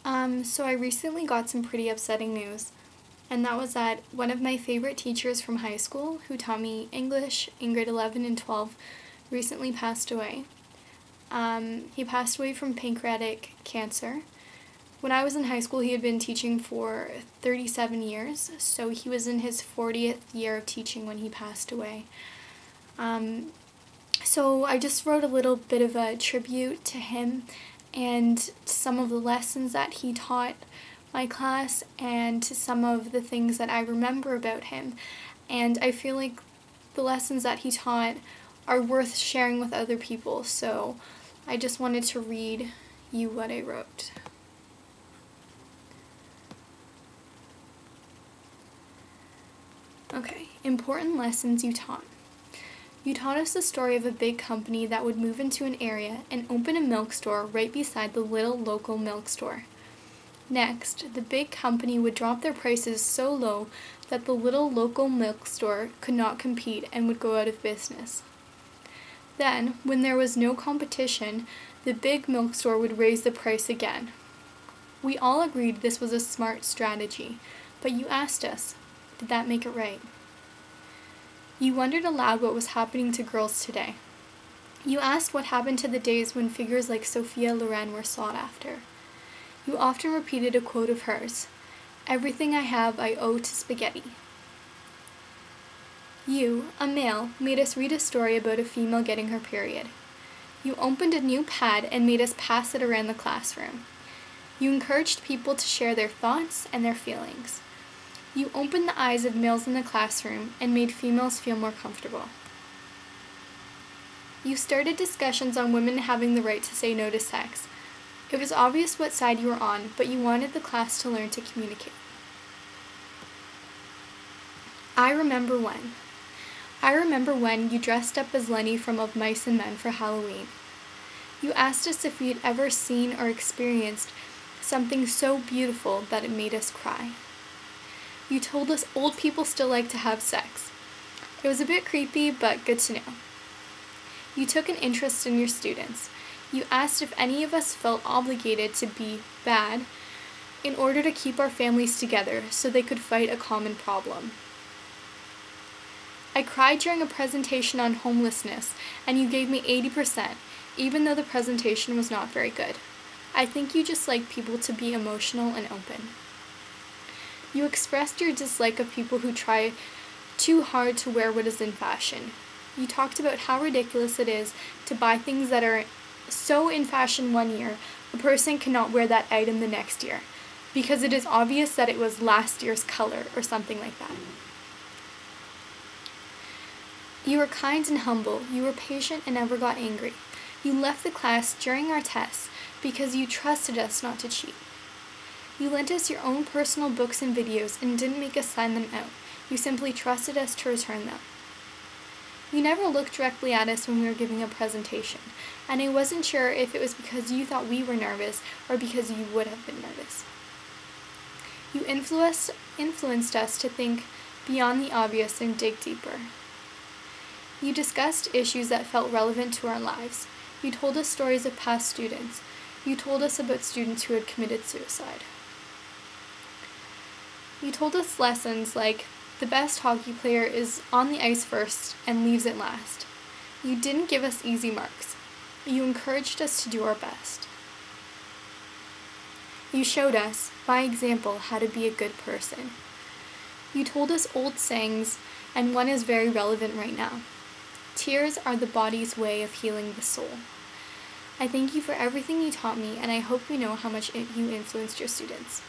So I recently got some pretty upsetting news, and that was that one of my favorite teachers from high school, who taught me English in grade 11 and 12, recently passed away. He passed away from pancreatic cancer. When I was in high school, he had been teaching for 37 years, so he was in his 40th year of teaching when he passed away. So I just wrote a little bit of a tribute to him and some of the lessons that he taught my class and to some of the things that I remember about him. And I feel like the lessons that he taught are worth sharing with other people, so I just wanted to read you what I wrote. Okay, important lessons you taught. You taught us the story of a big company that would move into an area and open a milk store right beside the little local milk store. Next, the big company would drop their prices so low that the little local milk store could not compete and would go out of business. Then, when there was no competition, the big milk store would raise the price again. We all agreed this was a smart strategy, but you asked us, did that make it right? You wondered aloud what was happening to girls today. You asked what happened to the days when figures like Sophia Loren were sought after. You often repeated a quote of hers, "Everything I have I owe to spaghetti." You, a male, made us read a story about a female getting her period. You opened a new pad and made us pass it around the classroom. You encouraged people to share their thoughts and their feelings. You opened the eyes of males in the classroom and made females feel more comfortable. You started discussions on women having the right to say no to sex. It was obvious what side you were on, but you wanted the class to learn to communicate. I remember when you dressed up as Lenny from Of Mice and Men for Halloween. You asked us if we had ever seen or experienced something so beautiful that it made us cry. You told us old people still like to have sex. It was a bit creepy, but good to know. You took an interest in your students. You asked if any of us felt obligated to be bad in order to keep our families together so they could fight a common problem. I cried during a presentation on homelessness, and you gave me 80%, even though the presentation was not very good. I think you just like people to be emotional and open. You expressed your dislike of people who try too hard to wear what is in fashion. You talked about how ridiculous it is to buy things that are so in fashion one year, a person cannot wear that item the next year, because it is obvious that it was last year's color or something like that. You were kind and humble. You were patient and never got angry. You left the class during our tests because you trusted us not to cheat. You lent us your own personal books and videos and didn't make us sign them out. You simply trusted us to return them. You never looked directly at us when we were giving a presentation, and I wasn't sure if it was because you thought we were nervous or because you would have been nervous. You influenced us to think beyond the obvious and dig deeper. You discussed issues that felt relevant to our lives. You told us stories of past students. You told us about students who had committed suicide. You told us lessons like, the best hockey player is on the ice first and leaves it last. You didn't give us easy marks. You encouraged us to do our best. You showed us, by example, how to be a good person. You told us old sayings, and one is very relevant right now. Tears are the body's way of healing the soul. I thank you for everything you taught me, and I hope you know how much you influenced your students.